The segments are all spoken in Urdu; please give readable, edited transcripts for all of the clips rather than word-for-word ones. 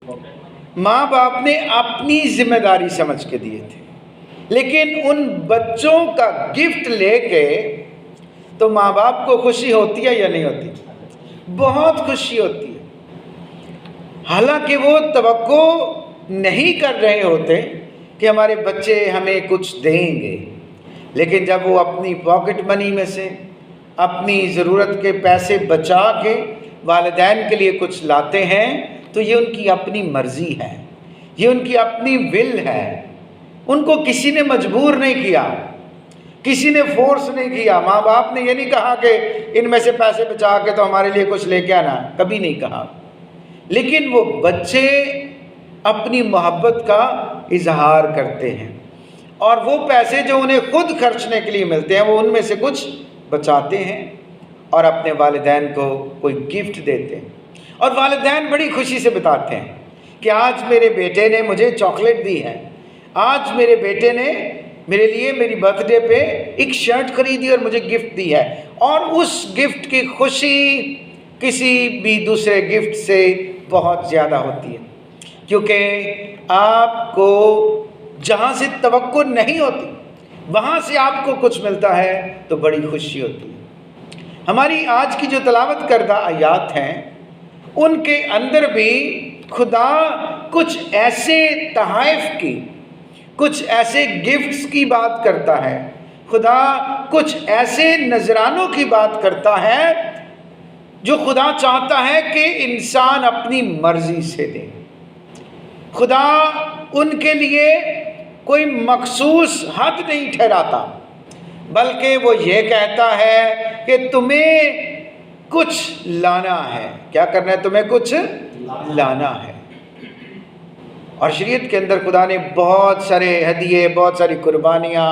ماں باپ نے اپنی ذمہ داری سمجھ کے دیے تھے، لیکن ان بچوں کا گفٹ لے کے تو ماں باپ کو خوشی ہوتی ہے یا نہیں ہوتی؟ بہت خوشی ہوتی ہے۔ حالانکہ وہ توقع نہیں کر رہے ہوتے کہ ہمارے بچے ہمیں کچھ دیں گے، لیکن جب وہ اپنی پاکٹ منی میں سے اپنی ضرورت کے پیسے بچا کے والدین کے لیے کچھ لاتے ہیں تو یہ ان کی اپنی مرضی ہے، یہ ان کی اپنی ول ہے۔ ان کو کسی نے مجبور نہیں کیا، کسی نے فورس نہیں کیا۔ ماں باپ نے یہ نہیں کہا کہ ان میں سے پیسے بچا کے تو ہمارے لیے کچھ لے کے آنا، کبھی نہیں کہا۔ لیکن وہ بچے اپنی محبت کا اظہار کرتے ہیں، اور وہ پیسے جو انہیں خود خرچنے کے لیے ملتے ہیں وہ ان میں سے کچھ بچاتے ہیں اور اپنے والدین کو کوئی گفٹ دیتے ہیں، اور والدین بڑی خوشی سے بتاتے ہیں کہ آج میرے بیٹے نے مجھے چاکلیٹ دی ہے، آج میرے بیٹے نے میرے لیے میری برتھ ڈے پہ ایک شرٹ خریدی اور مجھے گفٹ دی ہے۔ اور اس گفٹ کی خوشی کسی بھی دوسرے گفٹ سے بہت زیادہ ہوتی ہے، کیونکہ آپ کو جہاں سے توقع نہیں ہوتی وہاں سے آپ کو کچھ ملتا ہے تو بڑی خوشی ہوتی ہے۔ ہماری آج کی جو تلاوت کردہ آیات ہیں ان کے اندر بھی خدا کچھ ایسے تحائف کی، کچھ ایسے گفٹس کی بات کرتا ہے، خدا کچھ ایسے نذرانوں کی بات کرتا ہے جو خدا چاہتا ہے کہ انسان اپنی مرضی سے دے۔ خدا ان کے لیے کوئی مخصوص حد نہیں ٹھہراتا، بلکہ وہ یہ کہتا ہے کہ تمہیں کچھ لانا ہے۔ کیا کرنا ہے؟ تمہیں کچھ لانا ہے۔ اور شریعت کے اندر خدا نے بہت سارے ہدیے، بہت ساری قربانیاں،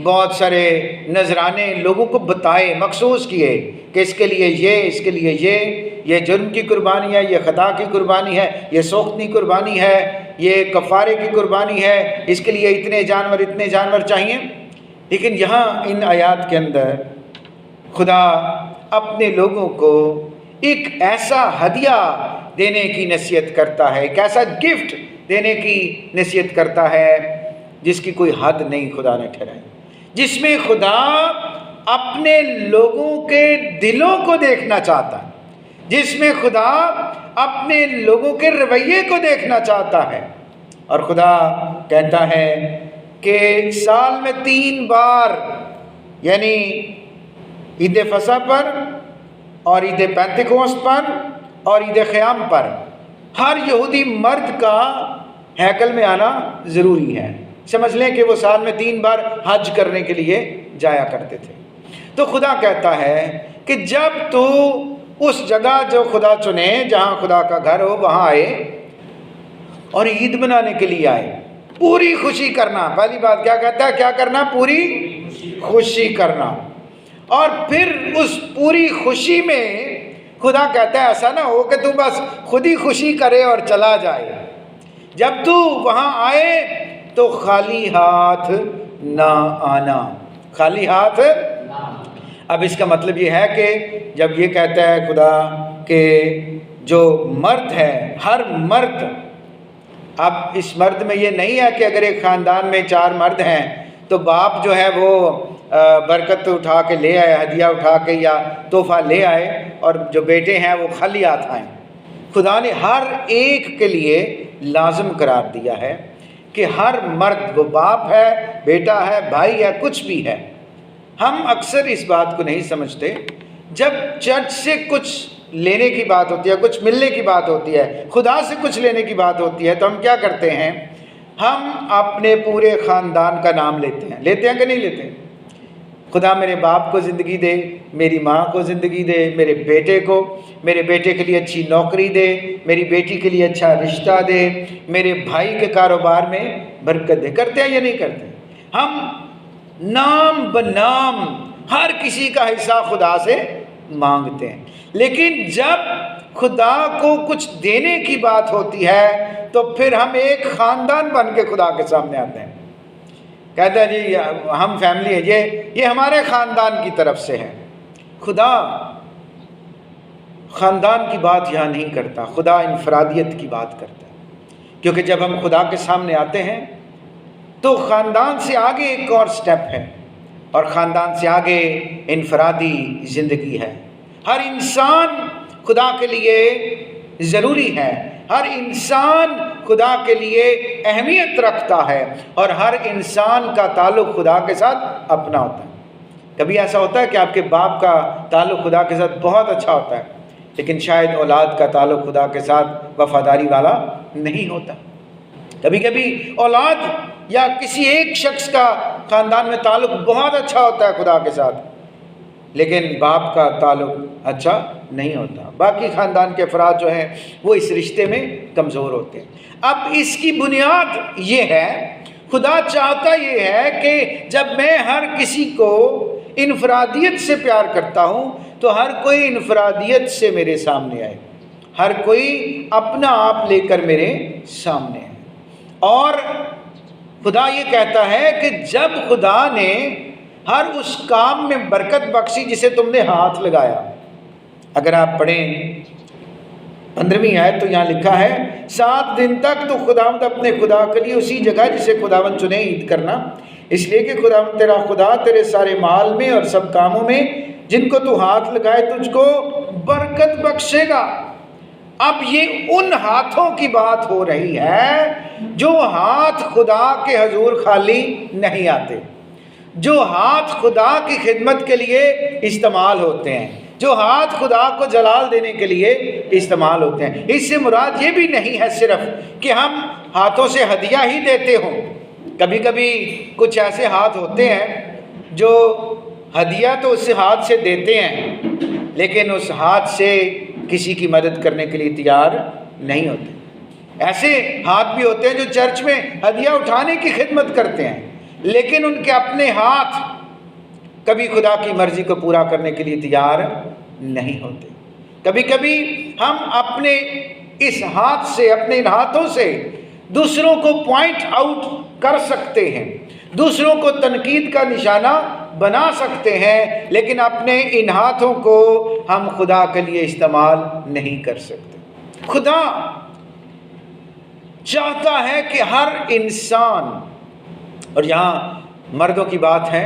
بہت سارے نذرانے لوگوں کو بتائے، مخصوص کیے کہ اس کے لیے یہ، اس کے لیے یہ جرم کی قربانی ہے، یہ خطا کی قربانی ہے، یہ سوختنی قربانی ہے، یہ کفارے کی قربانی ہے، اس کے لیے اتنے جانور چاہیے۔ لیکن یہاں ان آیات کے اندر خدا اپنے لوگوں کو ایک ایسا ہدیہ دینے کی نصیحت کرتا ہے، ایک ایسا گفٹ دینے کی نصیحت کرتا ہے جس کی کوئی حد نہیں خدا نے ٹھہرائی، جس میں خدا اپنے لوگوں کے دلوں کو دیکھنا چاہتا ہے، جس میں خدا اپنے لوگوں کے رویے کو دیکھنا چاہتا ہے۔ اور خدا کہتا ہے کہ سال میں 3 بار، یعنی عید فصح پر اور عید پینتیکوست پر اور عید قیام پر، ہر یہودی مرد کا ہیکل میں آنا ضروری ہے۔ سمجھ لیں کہ وہ سال میں 3 بار حج کرنے کے لیے جایا کرتے تھے۔ تو خدا کہتا ہے کہ جب تو اس جگہ جو خدا چنے، جہاں خدا کا گھر ہو، وہاں آئے اور عید منانے کے لیے آئے، پوری خوشی کرنا۔ پہلی بات کیا کہتا ہے؟ کیا کرنا؟ پوری خوشی کرنا۔ اور پھر اس پوری خوشی میں خدا کہتا ہے ایسا نہ ہو کہ تو بس خود ہی خوشی کرے اور چلا جائے۔ جب تو وہاں آئے تو خالی ہاتھ نہ آنا، خالی ہاتھ۔ اب اس کا مطلب یہ ہے کہ جب یہ کہتا ہے خدا کہ جو مرد ہے، ہر مرد، اب اس مرد میں یہ نہیں ہے کہ اگر ایک خاندان میں 4 مرد ہیں تو باپ جو ہے وہ برکت اٹھا کے لے آئے، ہدیہ اٹھا کے یا تحفہ لے آئے، اور جو بیٹے ہیں وہ خالی ہاتھ آئیں۔ خدا نے ہر ایک کے لیے لازم قرار دیا ہے کہ ہر مرد، وہ باپ ہے، بیٹا ہے، بھائی ہے، کچھ بھی ہے۔ ہم اکثر اس بات کو نہیں سمجھتے، جب چرچ سے کچھ لینے کی بات ہوتی ہے، کچھ ملنے کی بات ہوتی ہے، خدا سے کچھ لینے کی بات ہوتی ہے، تو ہم کیا کرتے ہیں؟ ہم اپنے پورے خاندان کا نام لیتے ہیں کہ نہیں لیتے؟ خدا میرے باپ کو زندگی دے، میری ماں کو زندگی دے، میرے بیٹے کے لیے اچھی نوکری دے، میری بیٹی کے لیے اچھا رشتہ دے، میرے بھائی کے کاروبار میں برکت دے۔ کرتے ہیں یا نہیں کرتے؟ ہم نام بنام ہر کسی کا حصہ خدا سے مانگتے ہیں، لیکن جب خدا کو کچھ دینے کی بات ہوتی ہے تو پھر ہم ایک خاندان بن کے خدا کے سامنے آتے ہیں۔ کہتا ہے جی ہم فیملی ہے، یہ ہمارے خاندان کی طرف سے ہے۔ خدا خاندان کی بات یہاں نہیں کرتا، خدا انفرادیت کی بات کرتا ہے۔ کیونکہ جب ہم خدا کے سامنے آتے ہیں تو خاندان سے آگے ایک اور سٹیپ ہے، اور خاندان سے آگے انفرادی زندگی ہے۔ ہر انسان خدا کے لیے ضروری ہے، ہر انسان خدا کے لیے اہمیت رکھتا ہے، اور ہر انسان کا تعلق خدا کے ساتھ اپنا ہوتا ہے۔ کبھی ایسا ہوتا ہے کہ آپ کے باپ کا تعلق خدا کے ساتھ بہت اچھا ہوتا ہے، لیکن شاید اولاد کا تعلق خدا کے ساتھ وفاداری والا نہیں ہوتا۔ کبھی کبھی اولاد یا کسی ایک شخص کا خاندان میں تعلق بہت اچھا ہوتا ہے خدا کے ساتھ، لیکن باپ کا تعلق اچھا نہیں ہوتا، باقی خاندان کے افراد جو ہیں وہ اس رشتے میں کمزور ہوتے ہیں۔ اب اس کی بنیاد یہ ہے، خدا چاہتا یہ ہے کہ جب میں ہر کسی کو انفرادیت سے پیار کرتا ہوں تو ہر کوئی انفرادیت سے میرے سامنے آئے، ہر کوئی اپنا آپ لے کر میرے سامنے آئے۔ اور خدا یہ کہتا ہے کہ جب خدا نے ہر اس کام میں برکت بخشی جسے تم نے ہاتھ لگایا، اگر آپ پڑھیں 15ویں آیت تو یہاں لکھا ہے 7 دن تک تو خداوند اپنے خدا کے لیے اسی جگہ جسے خداوند چنے عید کرنا، اس لیے کہ خداوند تیرا خدا تیرے سارے مال میں اور سب کاموں میں جن کو تو ہاتھ لگائے تجھ کو برکت بخشے گا۔ اب یہ ان ہاتھوں کی بات ہو رہی ہے جو ہاتھ خدا کے حضور خالی نہیں آتے، جو ہاتھ خدا کی خدمت کے لیے استعمال ہوتے ہیں، جو ہاتھ خدا کو جلال دینے کے لیے استعمال ہوتے ہیں۔ اس سے مراد یہ بھی نہیں ہے صرف کہ ہم ہاتھوں سے ہدیہ ہی دیتے ہوں۔ کبھی کبھی کچھ ایسے ہاتھ ہوتے ہیں جو ہدیہ تو اس ہاتھ سے دیتے ہیں، لیکن اس ہاتھ سے کسی کی مدد کرنے کے لیے تیار نہیں ہوتے۔ ایسے ہاتھ بھی ہوتے ہیں جو چرچ میں ہدیہ اٹھانے کی خدمت کرتے ہیں، لیکن ان کے اپنے ہاتھ کبھی خدا کی مرضی کو پورا کرنے کے لیے تیار نہیں ہوتے۔ کبھی کبھی ہم اپنے اس ہاتھ سے، اپنے ان ہاتھوں سے دوسروں کو پوائنٹ آؤٹ کر سکتے ہیں، دوسروں کو تنقید کا نشانہ بنا سکتے ہیں، لیکن اپنے ان ہاتھوں کو ہم خدا کے لیے استعمال نہیں کر سکتے۔ خدا چاہتا ہے کہ ہر انسان، اور یہاں مردوں کی بات ہے،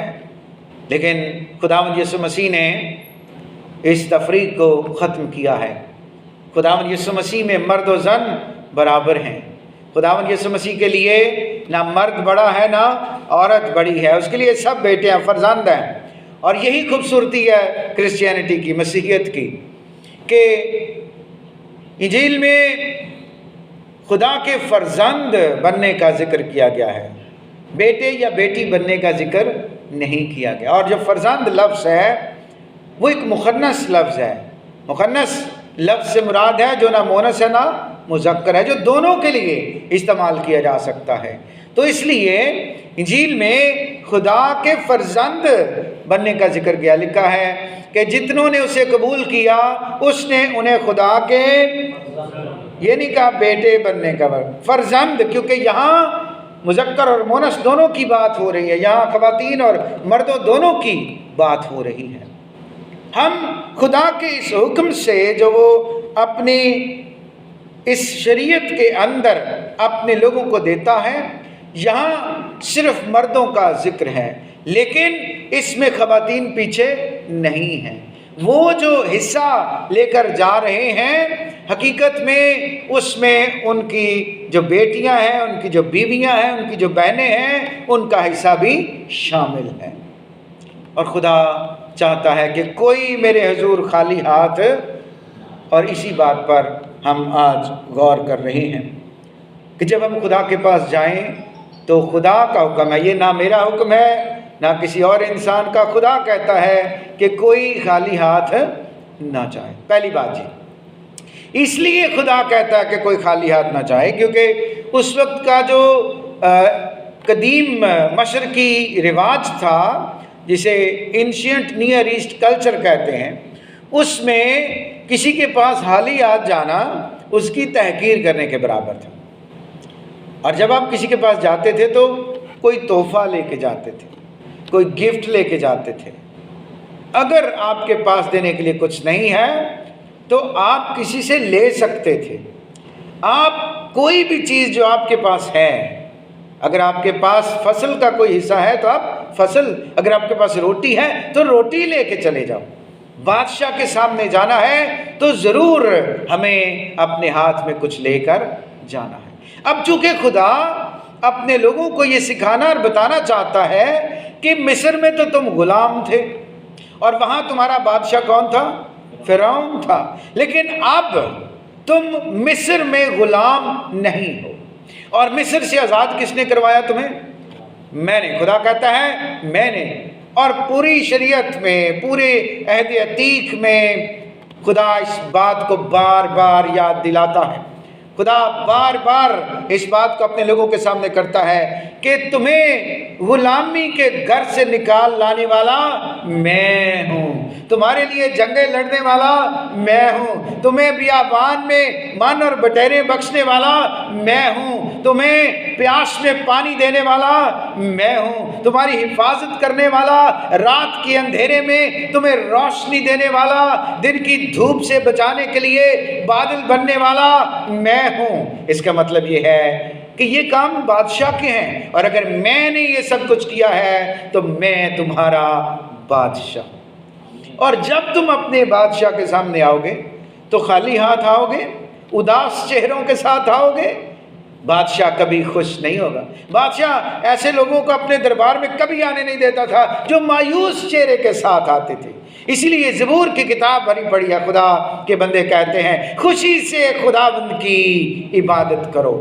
لیکن خداوند یسوع مسیح نے اس تفریق کو ختم کیا ہے۔ خداوند یسوع مسیح میں مرد و زن برابر ہیں۔ خداوند یسوع مسیح کے لیے نہ مرد بڑا ہے نہ عورت بڑی ہے، اس کے لیے سب بیٹے ہیں، فرزند ہیں۔ اور یہی خوبصورتی ہے کرسچینٹی کی، مسیحیت کی، کہ انجیل میں خدا کے فرزند بننے کا ذکر کیا گیا ہے، بیٹے یا بیٹی بننے کا ذکر نہیں کیا گیا۔ اور جو فرزند لفظ ہے وہ ایک مخنث لفظ ہے۔ مخنث لفظ سے مراد ہے جو نہ مونس ہے نہ مذکر ہے، جو دونوں کے لیے استعمال کیا جا سکتا ہے۔ تو اس لیے انجیل میں خدا کے فرزند بننے کا ذکر کیا، لکھا ہے کہ جتنوں نے اسے قبول کیا اس نے انہیں خدا کے، یہ نہیں کہا بیٹے بننے کا، فرزند، کیونکہ یہاں مذکر اور مونس دونوں کی بات ہو رہی ہے، یہاں خواتین اور مردوں دونوں کی بات ہو رہی ہے۔ ہم خدا کے اس حکم سے جو وہ اپنی اس شریعت کے اندر اپنے لوگوں کو دیتا ہے، یہاں صرف مردوں کا ذکر ہے، لیکن اس میں خواتین پیچھے نہیں ہیں۔ وہ جو حصہ لے کر جا رہے ہیں، حقیقت میں اس میں ان کی جو بیٹیاں ہیں، ان کی جو بیویاں ہیں، ان کی جو بہنیں ہیں، ان کا حصہ بھی شامل ہے۔ اور خدا چاہتا ہے کہ کوئی میرے حضور خالی ہاتھ، اور اسی بات پر ہم آج غور کر رہے ہیں کہ جب ہم خدا کے پاس جائیں تو خدا کا حکم ہے، یہ نہ میرا حکم ہے نہ کسی اور انسان کا، خدا کہتا ہے کہ کوئی خالی ہاتھ نہ جائے۔ پہلی بات جی، اس لیے خدا کہتا ہے کہ کوئی خالی ہاتھ نہ جائے کیونکہ اس وقت کا جو قدیم مشرقی رواج تھا، جسے اینشینٹ نیئر ایسٹ کلچر کہتے ہیں، اس میں کسی کے پاس خالی ہاتھ جانا اس کی تحقیر کرنے کے برابر تھا۔ اور جب آپ کسی کے پاس جاتے تھے تو کوئی تحفہ لے کے جاتے تھے، کوئی گفٹ لے کے جاتے تھے۔ اگر آپ کے پاس دینے کے لیے کچھ نہیں ہے تو آپ کسی سے لے سکتے تھے۔ آپ کوئی بھی چیز جو آپ کے پاس ہے، اگر آپ کے پاس فصل کا کوئی حصہ ہے تو آپ فصل، اگر آپ کے پاس روٹی ہے تو روٹی لے کے چلے جاؤ۔ بادشاہ کے سامنے جانا ہے تو ضرور ہمیں اپنے ہاتھ میں کچھ لے کر جانا ہے۔ اب چونکہ خدا اپنے لوگوں کو یہ سکھانا اور بتانا چاہتا ہے کہ مصر میں تو تم غلام تھے اور وہاں تمہارا بادشاہ کون تھا؟ فرعون تھا، لیکن اب تم مصر میں غلام نہیں ہو۔ اور مصر سے آزاد کس نے کروایا تمہیں؟ میں نے۔ خدا کہتا ہے میں نے۔ اور پوری شریعت میں، پورے عہد عتیق میں خدا اس بات کو بار بار یاد دلاتا ہے، خدا بار بار اس بات کو اپنے لوگوں کے سامنے کرتا ہے کہ تمہیں غلامی کے گھر سے نکال لانے والا میں ہوں، تمہارے لیے جنگیں لڑنے والا میں ہوں، تمہیں بیابان میں من اور بٹیرے بخشنے والا میں ہوں، تمہیں پیاس میں پانی دینے والا میں ہوں، تمہاری حفاظت کرنے والا، رات کے اندھیرے میں تمہیں روشنی دینے والا، دن کی دھوپ سے بچانے کے لیے بادل بننے والا میں ہوں۔ اس کا مطلب یہ ہے کہ یہ کام بادشاہ کے ہیں، اور اگر میں نے یہ سب کچھ کیا ہے تو میں تمہارا بادشاہ۔ اور جب تم اپنے بادشاہ کے سامنے آؤ گے تو خالی ہاتھ آؤ گے، اداس چہروں کے ساتھ آؤ گے، بادشاہ کبھی خوش نہیں ہوگا۔ بادشاہ ایسے لوگوں کو اپنے دربار میں کبھی آنے نہیں دیتا تھا جو مایوس چہرے کے ساتھ آتے تھے۔ اسی لیے زبور کی کتاب بھری پڑھی ہے، خدا کے بندے کہتے ہیں خوشی سے خداوند کی عبادت کرو،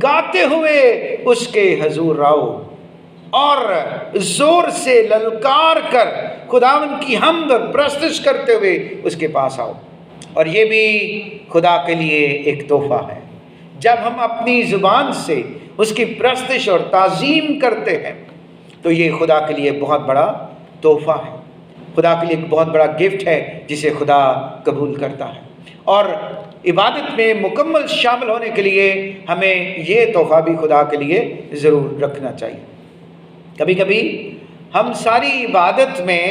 گاتے ہوئے اس کے حضور آؤ، اور زور سے للکار کر خداوند کی حمد اور پرستش کرتے ہوئے اس کے پاس آؤ۔ اور یہ بھی خدا کے لیے ایک تحفہ ہے۔ جب ہم اپنی زبان سے اس کی پرستش اور تعظیم کرتے ہیں تو یہ خدا کے لیے بہت بڑا تحفہ ہے، خدا کے لیے ایک بہت بڑا گفٹ ہے جسے خدا قبول کرتا ہے۔ اور عبادت میں مکمل شامل ہونے کے لیے ہمیں یہ تحفہ بھی خدا کے لیے ضرور رکھنا چاہیے۔ کبھی کبھی ہم ساری عبادت میں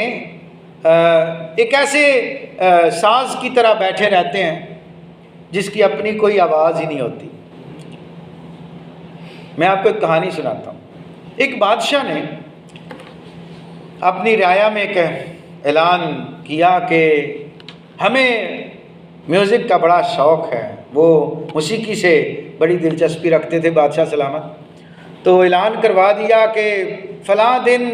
ایک ایسے ساز کی طرح بیٹھے رہتے ہیں جس کی اپنی کوئی آواز ہی نہیں ہوتی۔ میں آپ کو ایک کہانی سناتا ہوں۔ ایک بادشاہ نے اپنی رعایا میں ایک اعلان کیا کہ ہمیں میوزک کا بڑا شوق ہے، وہ موسیقی سے بڑی دلچسپی رکھتے تھے بادشاہ سلامت۔ تو اعلان کروا دیا کہ فلاں دن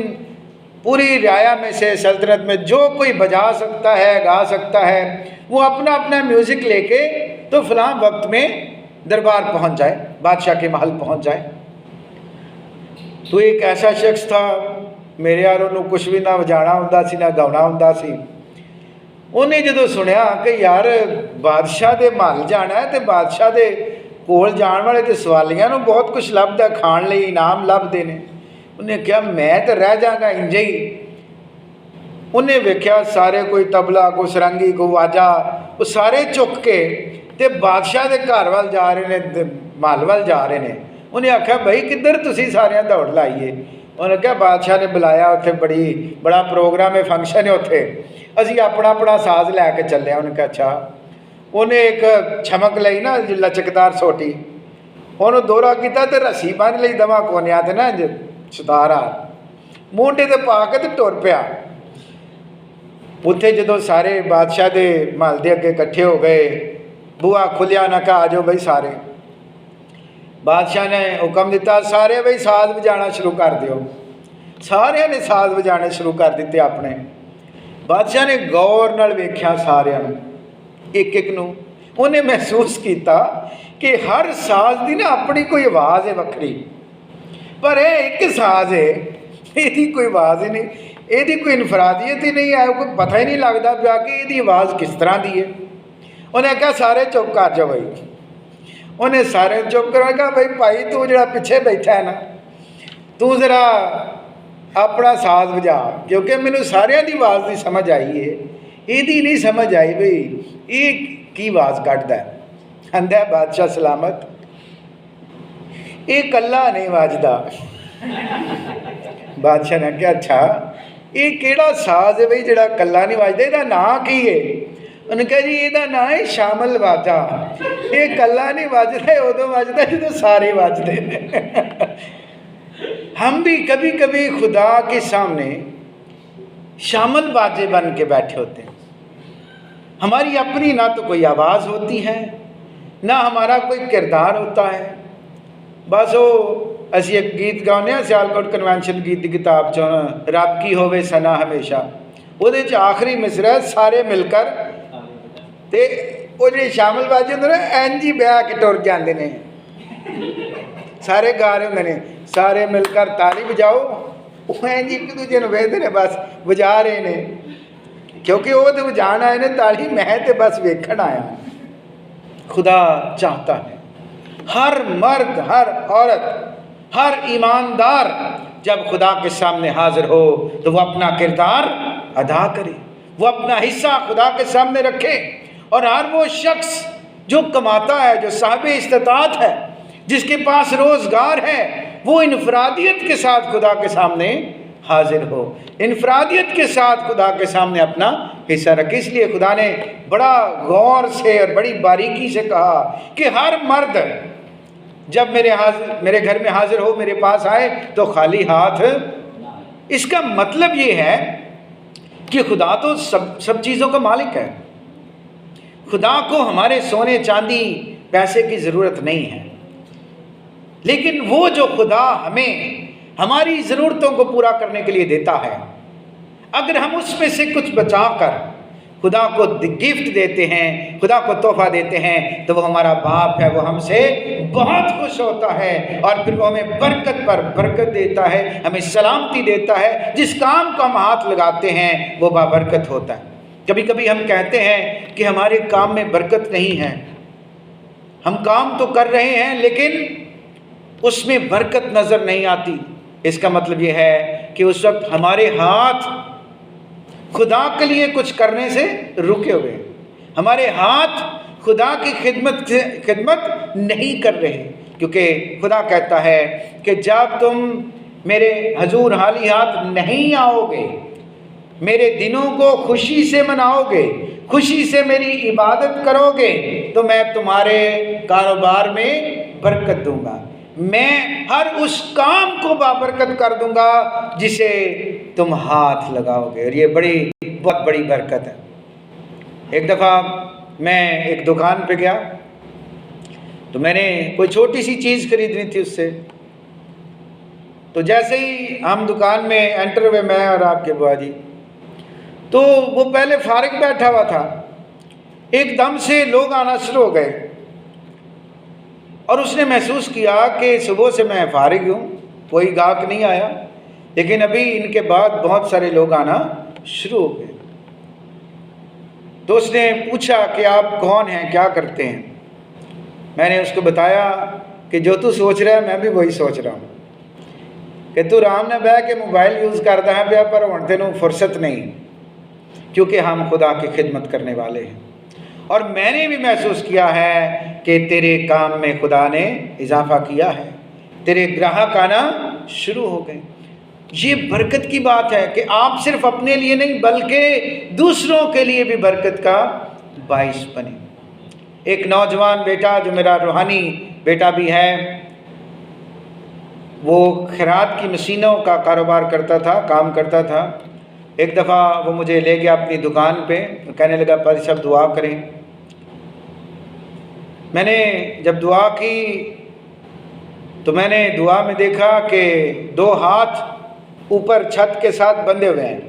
پوری رعایا میں سے سلطنت میں جو کوئی بجا سکتا ہے، گا سکتا ہے، وہ اپنا اپنا میوزک لے کے تو فلاں وقت میں دربار پہنچ جائے، بادشاہ کے محل پہنچ جائے۔ تو ایک ایسا شخص تھا، میرے یار انہوں کچھ بھی نہ بجانا ہوندا سی نہ گاؤنا ہوندا سی۔ انہیں جدو سنیا کہ یار بادشاہ دے محل جانا ہے تو بادشاہ دے کول جان والے تے سوالیاں نو بہت کچھ لبدا، کھان لئی انعام لبدے نے۔ انہیں کہا میں تو رہ جاں گا انجے ہی۔ انہیں ویکھیا سارے کوئی تبلا، کوئی سرنگی، کوئی واجا، وہ سارے چک کے تے بادشاہ دے گھر وال جا رہے نے، محل وال جا رہے نے۔ انہیں آکھا بھائی کدھر تسی سارے دوڑ لائیے؟ انہوں نے کہا بادشاہ نے بلایا، اتنے بڑا پروگرام ہے، فنکشن ہے اتنے، اسی اپنا اپنا ساز لے کے چلے۔ انہوں نے کہا اچھا۔ انہیں ایک چھمک لئی نا لچکدار سوٹی، انہوں دورہ کیتا تے رسی بن لئی دما کونیا تے نا ستارا مونڈے تے پا کے تے ٹر پیا۔ اتنے جدو سارے بادشاہ دے محل دے اگے کٹھے ہو گئے، بوا کھلیا نہ کہا آ جاؤ بھائی سارے۔ بادشاہ نے حکم دیتا سارے بھائی ساز بجانا شروع کر دیو۔ سارے نے ساز بجانے شروع کر دیتے اپنے۔ بادشاہ نے غور نال ویکھیا سارے ایک ایک نو، انہیں محسوس کیتا کہ ہر ساز دی نا اپنی کوئی آواز ہے وکری، پر ایک ساز ہے یہ کوئی آواز ہی نہیں، یہ کوئی انفرادیت ہی نہیں ہے، کوئی پتہ ہی نہیں لگتا پیا کہ یہ آواز کس طرح دی ہے۔ انہیں کہا سارے چپ کر جاؤ بھائی۔ انہیں سارے چپ کرا، کہا بھائی بھائی تو جڑا پیچھے بیٹھا ہے نا، تو ذرا اپنا ساز بجا، کیونکہ مینوں سارے دی آواز دی سمجھ آئی ہے، یہ نہیں سمجھ آئی بھائی یہ کی آواز کٹدا ہے۔ آندا ہے بادشاہ سلامت یہ کلا نہیں واجدا۔ بادشاہ نے کہا اچھا یہ کیڑا ساز ہے بھائی جڑا کلا نہیں واجدا، یہ نام کی ہے؟ انہوں نے کہا جی یہ نا ہے شامل واجہ، یہ کلا نہیں واجدہ ہے، ادو واجدہ ہے جدو سارے واجدے ہیں۔ ہم بھی کبھی کبھی خدا کے سامنے شامل باجے بن کے بیٹھے ہوتے ہیں۔ ہماری اپنی نہ تو کوئی آواز ہوتی ہے، نہ ہمارا کوئی کردار ہوتا ہے۔ بس وہ اسی ایک گیت گاؤنے ہیں سیالکوٹ کنونشن گیت کی کتاب چ رب کی ہووے سنا ہمیشہ، وہ آخری مصرع سارے مل کر تے وہ جی شامل باجی ہوتے ہیں اینجی بیا کے ٹر جاندے نے، سارے گا رہے ہوتے ہیں، سارے مل کر تالی بجاؤ، وہ اینجی ایک دوجے نوں ویکھدے نے، بس بجا رہے نے، کیونکہ وہ تو بجان آئے نے تالی، میں تے بس ویکھن آیا۔ خدا چاہتا ہے ہر مرد، ہر عورت، ہر ایماندار جب خدا کے سامنے حاضر ہو تو وہ اپنا کردار ادا کرے، وہ اپنا حصہ خدا کے سامنے رکھے، اور ہر وہ شخص جو کماتا ہے، جو صاحب استطاعت ہے، جس کے پاس روزگار ہے، وہ انفرادیت کے ساتھ خدا کے سامنے حاضر ہو، انفرادیت کے ساتھ خدا کے سامنے اپنا حصہ رکھے۔ اس لیے خدا نے بڑا غور سے اور بڑی باریکی سے کہا کہ ہر مرد جب میرے گھر میں حاضر ہو، میرے پاس آئے تو خالی ہاتھ۔ اس کا مطلب یہ ہے کہ خدا تو سب چیزوں کا مالک ہے، خدا کو ہمارے سونے چاندی پیسے کی ضرورت نہیں ہے، لیکن وہ جو خدا ہمیں ہماری ضرورتوں کو پورا کرنے کے لیے دیتا ہے، اگر ہم اس میں سے کچھ بچا کر خدا کو گفٹ دیتے ہیں، خدا کو تحفہ دیتے ہیں، تو وہ ہمارا باپ ہے، وہ ہم سے بہت خوش ہوتا ہے، اور پھر وہ ہمیں برکت پر برکت دیتا ہے، ہمیں سلامتی دیتا ہے۔ جس کام کو ہم ہاتھ لگاتے ہیں وہ بابرکت ہوتا ہے۔ کبھی کبھی ہم کہتے ہیں کہ ہمارے کام میں برکت نہیں ہے، ہم کام تو کر رہے ہیں لیکن اس میں برکت نظر نہیں آتی۔ اس کا مطلب یہ ہے کہ اس وقت ہمارے ہاتھ خدا کے لیے کچھ کرنے سے رکے ہوئے، ہمارے ہاتھ خدا کی خدمت نہیں کر رہے، کیونکہ خدا کہتا ہے کہ جب تم میرے حضور خالی ہاتھ نہیں آؤ گے، میرے دنوں کو خوشی سے مناؤ گے، خوشی سے میری عبادت کرو گے، تو میں تمہارے کاروبار میں برکت دوں گا، میں ہر اس کام کو بابرکت کر دوں گا جسے تم ہاتھ لگاؤ گے، اور یہ بہت بڑی برکت ہے۔ ایک دفعہ میں ایک دکان پہ گیا تو میں نے کوئی چھوٹی سی چیز خریدنی تھی اس سے، تو جیسے ہی ہم دکان میں انٹر ہوئے، میں اور آپ کے بوا جی، تو وہ پہلے فارغ بیٹھا ہوا تھا، ایک دم سے لوگ آنا شروع ہو گئے، اور اس نے محسوس کیا کہ صبح سے میں فارغ ہوں، کوئی گاہک نہیں آیا، لیکن ابھی ان کے بعد بہت سارے لوگ آنا شروع ہو گئے۔ تو اس نے پوچھا کہ آپ کون ہیں، کیا کرتے ہیں؟ میں نے اس کو بتایا کہ جو تو سوچ رہا ہے میں بھی وہی سوچ رہا ہوں، کہ تو آرام نہ بہ کے موبائل یوز کرتا ہے پیا، پر ہن تینوں فرصت نہیں، کیونکہ ہم خدا کی خدمت کرنے والے ہیں، اور میں نے بھی محسوس کیا ہے کہ تیرے کام میں خدا نے اضافہ کیا ہے، تیرے گراہک آنا شروع ہو گئے۔ یہ برکت کی بات ہے کہ آپ صرف اپنے لیے نہیں بلکہ دوسروں کے لیے بھی برکت کا باعث بنے۔ ایک نوجوان بیٹا جو میرا روحانی بیٹا بھی ہے، وہ خیرات کی مشینوں کا کاروبار کرتا تھا، کام کرتا تھا۔ ایک دفعہ وہ مجھے لے گیا اپنی دکان پہ، کہنے لگا پادری صاحب دعا کریں۔ میں نے جب دعا کی تو میں نے دعا میں دیکھا کہ 2 ہاتھ اوپر چھت کے ساتھ بندھے ہوئے ہیں۔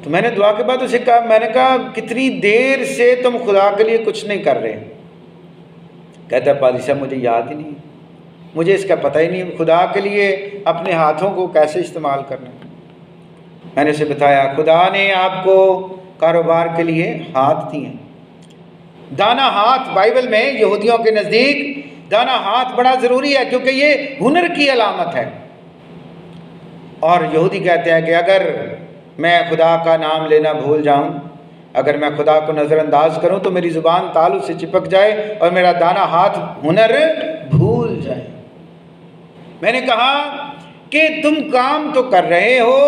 تو میں نے دعا کے بعد اسے کہا، میں نے کہا کتنی دیر سے تم خدا کے لیے کچھ نہیں کر رہے؟ کہتا ہے پادری صاحب مجھے یاد ہی نہیں، مجھے اس کا پتہ ہی نہیں خدا کے لیے اپنے ہاتھوں کو کیسے استعمال کرنا ہے۔ میں نے اسے بتایا خدا نے آپ کو کاروبار کے لیے ہاتھ دیے ہیں۔ دانا ہاتھ بائبل میں یہودیوں کے نزدیک دانا ہاتھ بڑا ضروری ہے، کیونکہ یہ ہنر کی علامت ہے، اور یہودی کہتے ہیں کہ اگر میں خدا کا نام لینا بھول جاؤں، اگر میں خدا کو نظر انداز کروں تو میری زبان تالو سے چپک جائے اور میرا دانا ہاتھ ہنر بھول جائے۔ میں نے کہا کہ تم کام تو کر رہے ہو،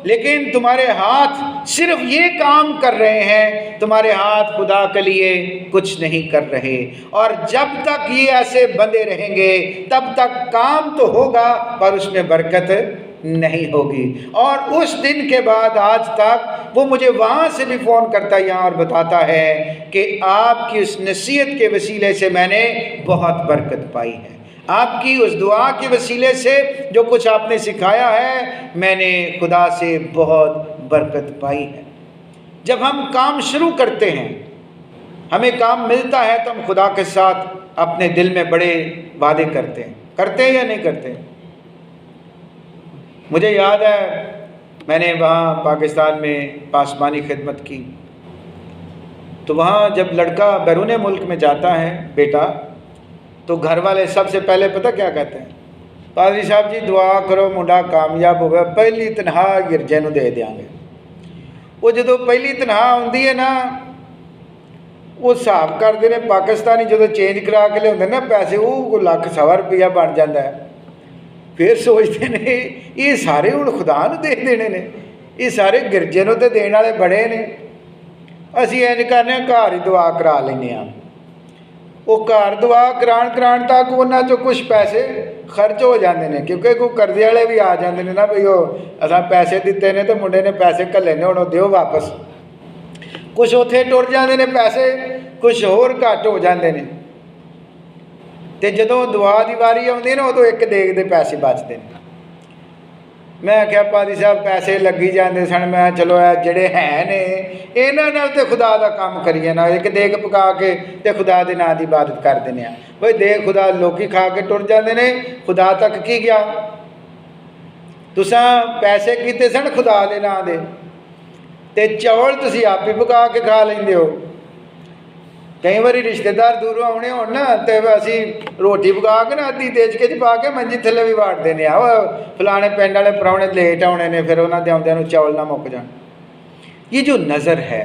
لیکن تمہارے ہاتھ صرف یہ کام کر رہے ہیں، تمہارے ہاتھ خدا کے لیے کچھ نہیں کر رہے۔ اور جب تک یہ ایسے بندے رہیں گے تب تک کام تو ہوگا پر اس میں برکت نہیں ہوگی۔ اور اس دن کے بعد آج تک وہ مجھے وہاں سے بھی فون کرتا یہاں اور بتاتا ہے کہ آپ کی اس نصیحت کے وسیلے سے میں نے بہت برکت پائی ہے، آپ کی اس دعا کے وسیلے سے جو کچھ آپ نے سکھایا ہے میں نے خدا سے بہت برکت پائی ہے۔ جب ہم کام شروع کرتے ہیں، ہمیں کام ملتا ہے، تو ہم خدا کے ساتھ اپنے دل میں بڑے وعدے کرتے ہیں یا نہیں کرتے؟ مجھے یاد ہے میں نے وہاں پاکستان میں پاسبانی خدمت کی، تو وہاں جب لڑکا بیرون ملک میں جاتا ہے بیٹا، تو گھر والے سب سے پہلے پتہ کیا کہتے ہیں؟ پادری صاحب جی دعا کرو منڈا کامیاب ہوگا، پہلی تنخواہ گرجے نوں دے دیاں گے۔ وہ جدو پہلی تنخواہ ہوندی ہے نا، وہ حساب کرتے ہیں پاکستانی جدو چینج کرا کے لے نا پیسے، وہ لاکھ سوا روپیہ بن جاتا ہے۔ پھر سوچتے ہیں یہ سارے ہوں خدا نوں دے دینے نے، یہ سارے گرجے نوں تے دین والے بڑے نے، اسی انج کرنے گھر ہی دعا کرا لینے ہاں۔ وہ گھر دعا کران تک انہاں چوں کچھ پیسے خرچ ہو جاندے نے، کیونکہ کوئی قرضے والے بھی آ جاندے نے نا، بھئی وہ اساں پیسے دیتے نے تو منڈے نے پیسے گھلے نے، ہن دیو واپس۔ کچھ اوتھے ٹر جاندے نے پیسے، کچھ ہور گھٹ ہو جاندے نے، تے جدوں دعا دی واری آوندی نا ادوں ایک دیگ دے پیسے بچدے نے۔ میں آخیا پادری صاحب پیسے لگی جاندے سن، میں چلو جڑے ہیں نے انہاں نال تے خدا دا کام کریے نا، ایک دیگ پکا کے تے خدا دے نام دی عبادت کر دینے ہاں۔ بھئی دیگ خدا لوکی کھا کے ٹر جاندے نے، خدا تک کی گیا؟ تساں پیسے کیتے سن خدا دے نام دے، تے چول تسی آپ ہی پکا کے کھا لیندے ہو۔ کئی باری رشتہ دار دوروں آنے ہون نا، تے اسی روٹی پکا کے نا ادھی دیچ کے پا کے منجی تھلے بھی واڑ دینے آ، فلانے پنڈ والے پراؤنے لیٹ آنے نے، پھر انہاں دے آندیاں نوں چاول نہ مک جان۔ یہ جو نظر ہے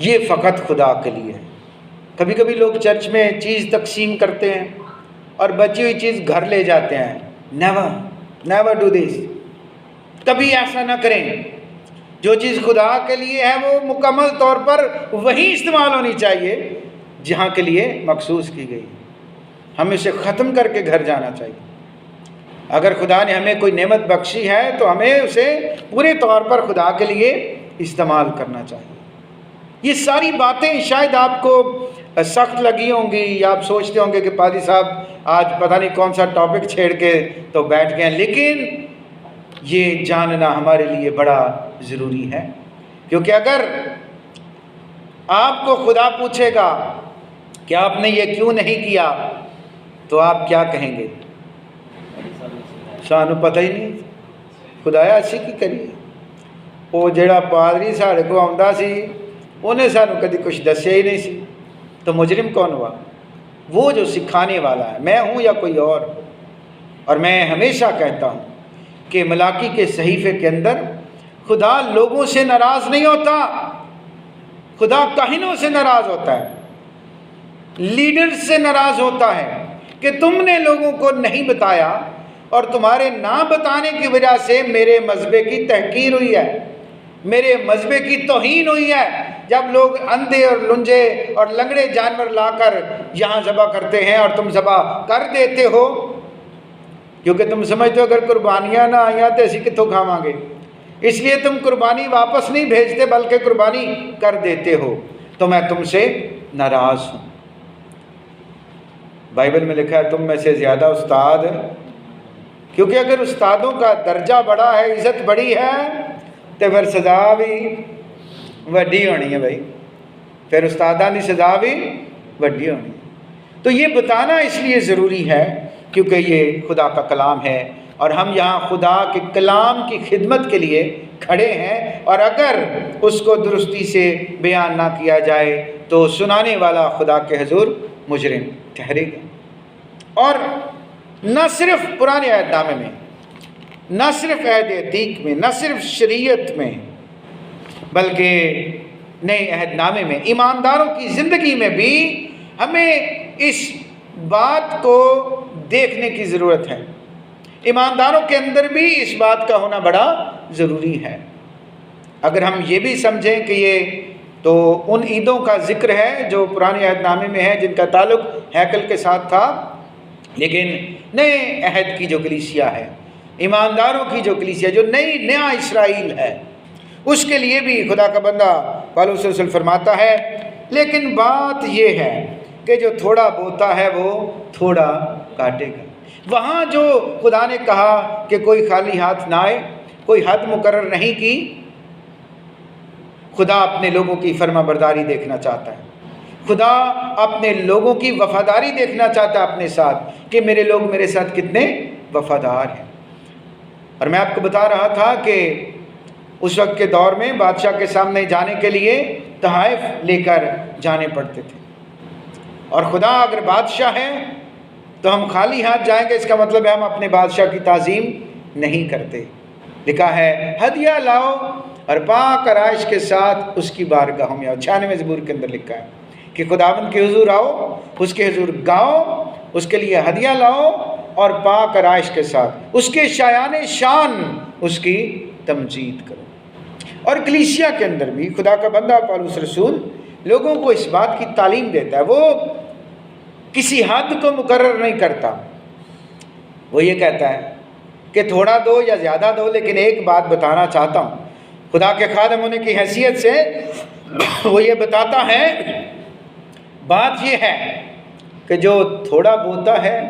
یہ فقط خدا کے لیے ہے۔ کبھی کبھی لوگ چرچ میں چیز تقسیم کرتے ہیں اور بچی ہوئی چیز گھر لے جاتے ہیں۔ نیور ڈو دس، کبھی ایسا نہ کریں۔ جو چیز خدا کے لیے ہے وہ مکمل طور پر وہی استعمال ہونی چاہیے جہاں کے لیے مخصوص کی گئی، ہم اسے ختم کر کے گھر جانا چاہیے۔ اگر خدا نے ہمیں کوئی نعمت بخشی ہے تو ہمیں اسے پورے طور پر خدا کے لیے استعمال کرنا چاہیے۔ یہ ساری باتیں شاید آپ کو سخت لگی ہوں گی، یا آپ سوچتے ہوں گے کہ پادری صاحب آج پتہ نہیں کون سا ٹاپک چھیڑ کے تو بیٹھ گئے ہیں، لیکن یہ جاننا ہمارے لیے بڑا ضروری ہے، کیونکہ اگر آپ کو خدا پوچھے گا کہ آپ نے یہ کیوں نہیں کیا تو آپ کیا کہیں گے؟ سانو پتہ ہی نہیں، خدایا اسی کی کریے۔ وہ جڑا پادری ساڑھے کو آندا سی انہیں سانو کدی کچھ دسیا ہی نہیں سی، تو مجرم کون ہوا؟ وہ جو سکھانے والا ہے، میں ہوں یا کوئی اور میں ہمیشہ کہتا ہوں کہ ملاکی کے صحیفے کے اندر خدا لوگوں سے ناراض نہیں ہوتا، خدا کاہنوں سے ناراض ہوتا ہے، لیڈر سے ناراض ہوتا ہے کہ تم نے لوگوں کو نہیں بتایا اور تمہارے نہ بتانے کی وجہ سے میرے مذہبے کی تحقیر ہوئی ہے، میرے مذہبے کی توہین ہوئی ہے۔ جب لوگ اندھے اور لنجے اور لنگڑے جانور لا کر یہاں ذبح کرتے ہیں اور تم ذبح کر دیتے ہو، کیونکہ تم سمجھتے ہو اگر قربانیاں نہ آئیں تو اسی کتوں کھاواں گے، اس لیے تم قربانی واپس نہیں بھیجتے بلکہ قربانی کر دیتے ہو، تو میں تم سے ناراض ہوں۔ بائبل میں لکھا ہے تم میں سے زیادہ استاد، کیونکہ اگر استادوں کا درجہ بڑا ہے، عزت بڑی ہے، تو پھر سزا بھی وڈی ہونی ہے بھائی، پھر استادان کی سزا بھی وڈی ہونی ہے۔ تو یہ بتانا اس لیے ضروری ہے کیونکہ یہ خدا کا کلام ہے اور ہم یہاں خدا کے کلام کی خدمت کے لیے کھڑے ہیں، اور اگر اس کو درستی سے بیان نہ کیا جائے تو سنانے والا خدا کے حضور مجرم ٹھہرے گا۔ اور نہ صرف پرانے عہد نامے میں، نہ صرف عہد عتیق میں، نہ صرف شریعت میں، بلکہ نئے عہد نامے میں ایمانداروں کی زندگی میں بھی ہمیں اس بات کو دیکھنے کی ضرورت ہے ایمانداروں کے اندر بھی اس بات کا ہونا بڑا ضروری ہے۔ اگر ہم یہ بھی سمجھیں کہ یہ تو ان عیدوں کا ذکر ہے جو پرانے عہد نامے میں ہے، جن کا تعلق ہیکل کے ساتھ تھا، لیکن نئے عہد کی جو کلیسیا ہے، ایمانداروں کی جو کلیسیا، جو نیا اسرائیل ہے، اس کے لیے بھی خدا کا بندہ پالوس رسول فرماتا ہے، لیکن بات یہ ہے کہ جو تھوڑا بوتا ہے وہ تھوڑا کاٹے گا۔ وہاں جو خدا نے کہا کہ کوئی خالی ہاتھ نہ آئے، کوئی حد مقرر نہیں کی، خدا اپنے لوگوں کی فرما برداری دیکھنا چاہتا ہے، خدا اپنے لوگوں کی وفاداری دیکھنا چاہتا ہے اپنے ساتھ، کہ میرے لوگ میرے ساتھ کتنے وفادار ہیں۔ اور میں آپ کو بتا رہا تھا کہ اس وقت کے دور میں بادشاہ کے سامنے جانے کے لیے تحائف لے کر جانے پڑتے تھے، اور خدا اگر بادشاہ ہے تو ہم خالی ہاتھ جائیں گے، اس کا مطلب ہے ہم اپنے بادشاہ کی تعظیم نہیں کرتے۔ لکھا ہے ہدیہ لاؤ اور پاک آرائش کے ساتھ اس کی بارگاہوں میں آؤ۔ 96 زبور کے اندر لکھا ہے کہ خداوند کے حضور آؤ، اس کے حضور گاؤ، اس کے لیے ہدیہ لاؤ اور پاک آرائش کے ساتھ اس کے شایان شان اس کی تمجید کرو۔ اور کلیسیا کے اندر بھی خدا کا بندہ پالوس رسول لوگوں کو اس بات کی تعلیم دیتا ہے، وہ کسی حد کو مقرر نہیں کرتا، وہ یہ کہتا ہے کہ تھوڑا دو یا زیادہ دو، لیکن ایک بات بتانا چاہتا ہوں، خدا کے خادم ہونے کی حیثیت سے وہ یہ بتاتا ہے، بات یہ ہے کہ جو تھوڑا بوتا ہے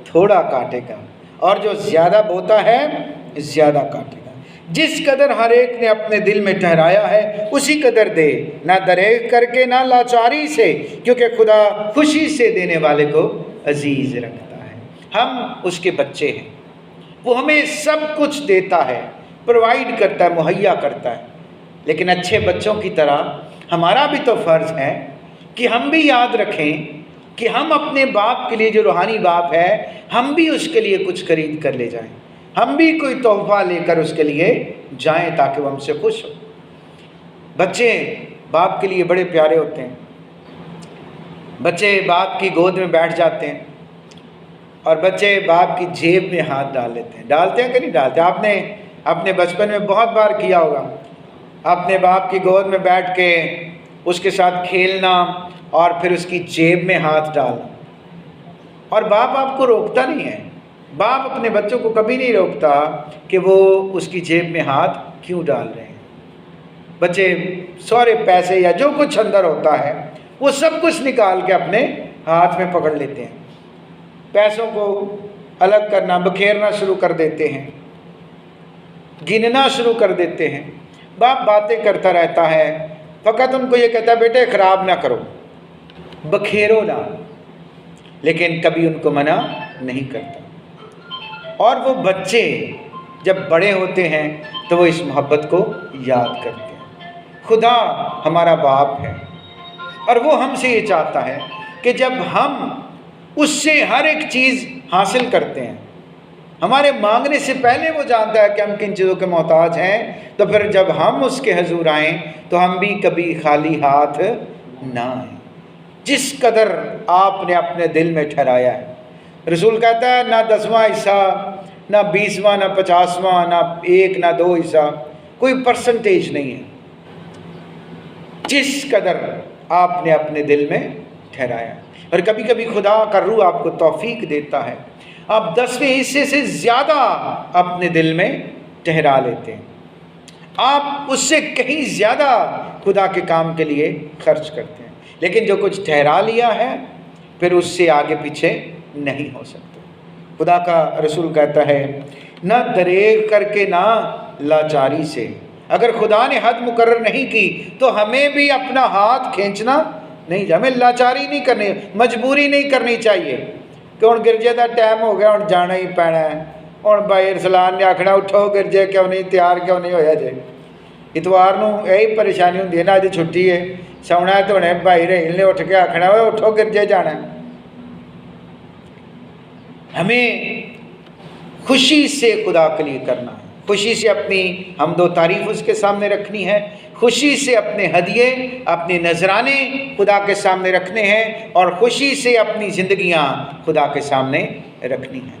تھوڑا کاٹے گا، اور جو زیادہ بوتا ہے زیادہ کاٹے گا۔ جس قدر ہر ایک نے اپنے دل میں ٹھہرایا ہے اسی قدر دے، نہ دریغ کر کے نہ لاچاری سے، کیونکہ خدا خوشی سے دینے والے کو عزیز رکھتا ہے۔ ہم اس کے بچے ہیں، وہ ہمیں سب کچھ دیتا ہے، پرووائڈ کرتا ہے، مہیا کرتا ہے، لیکن اچھے بچوں کی طرح ہمارا بھی تو فرض ہے کہ ہم بھی یاد رکھیں کہ ہم اپنے باپ کے لیے، جو روحانی باپ ہے، ہم بھی اس کے لیے کچھ خرید کر لے جائیں، ہم بھی کوئی تحفہ لے کر اس کے لیے جائیں تاکہ وہ ہم سے خوش ہو۔ بچے باپ کے لیے بڑے پیارے ہوتے ہیں، بچے باپ کی گود میں بیٹھ جاتے ہیں، اور بچے باپ کی جیب میں ہاتھ ڈال لیتے ہیں۔ ڈالتے ہیں کہ نہیں ڈالتے؟ آپ نے اپنے بچپن میں بہت بار کیا ہوگا، اپنے باپ کی گود میں بیٹھ کے اس کے ساتھ کھیلنا اور پھر اس کی جیب میں ہاتھ ڈالنا، اور باپ آپ کو روکتا نہیں ہے، باپ اپنے بچوں کو کبھی نہیں روکتا کہ وہ اس کی جیب میں ہاتھ کیوں ڈال رہے ہیں۔ بچے سارے پیسے یا جو کچھ اندر ہوتا ہے وہ سب کچھ نکال کے اپنے ہاتھ میں پکڑ لیتے ہیں، پیسوں کو الگ کرنا، بکھیرنا شروع کر دیتے ہیں، گننا شروع کر دیتے ہیں۔ باپ باتیں کرتا رہتا ہے، فقط ان کو یہ کہتا ہے بیٹے خراب نہ کرو، بکھیرو نہ، لیکن کبھی ان کو منع نہیں کرتا۔ اور وہ بچے جب بڑے ہوتے ہیں تو وہ اس محبت کو یاد کرتے ہیں۔ خدا ہمارا باپ ہے، اور وہ ہم سے یہ چاہتا ہے کہ جب ہم اس سے ہر ایک چیز حاصل کرتے ہیں، ہمارے مانگنے سے پہلے وہ جانتا ہے کہ ہم کن چیزوں کے محتاج ہیں، تو پھر جب ہم اس کے حضور آئیں تو ہم بھی کبھی خالی ہاتھ نہ آئیں۔ جس قدر آپ نے اپنے دل میں ٹھہرایا ہے، رسول کہتا ہے نہ 10واں حصہ، نہ 20واں، نہ 50واں، نہ 1 نہ 2 حصہ، کوئی پرسنٹیج نہیں ہے، جس قدر آپ نے اپنے دل میں ٹھہرایا۔ اور کبھی کبھی خدا کا روح آپ کو توفیق دیتا ہے، آپ 10ویں حصے سے زیادہ اپنے دل میں ٹھہرا لیتے ہیں، آپ اس سے کہیں زیادہ خدا کے کام کے لیے خرچ کرتے ہیں، لیکن جو کچھ ٹھہرا لیا ہے پھر اس سے آگے پیچھے نہیں ہو سکتے۔ خدا کا رسول کہتا ہے نہ دریغ کر کے نہ لاچاری سے۔ اگر خدا نے حد مقرر نہیں کی تو ہمیں بھی اپنا ہاتھ کھینچنا نہیں، ہمیں لاچاری نہیں کرنی، مجبوری نہیں کرنی چاہیے کہ ہن گرجے دا ٹائم ہو گیا، ہن جانا ہی پینا ہے، ہن بھائی ارسلان نے آکھنا اٹھو گرجے کیوں نہیں تیار، کیوں نہیں ہویا جے۔ اتوار نو یہی پریشانی ہوندی ہے نا، اج چھٹی ہے، سونا ہے تو ہنے بھائی رحیل نے اٹھ کے آکھنا ہے اٹھو گرجے جانا ہے۔ ہمیں خوشی سے خدا کے لیے کرنا ہے، خوشی سے اپنی حمد و تعریف اس کے سامنے رکھنی ہے، خوشی سے اپنے ہدیے، اپنے نذرانے خدا کے سامنے رکھنے ہیں، اور خوشی سے اپنی زندگیاں خدا کے سامنے رکھنی ہیں۔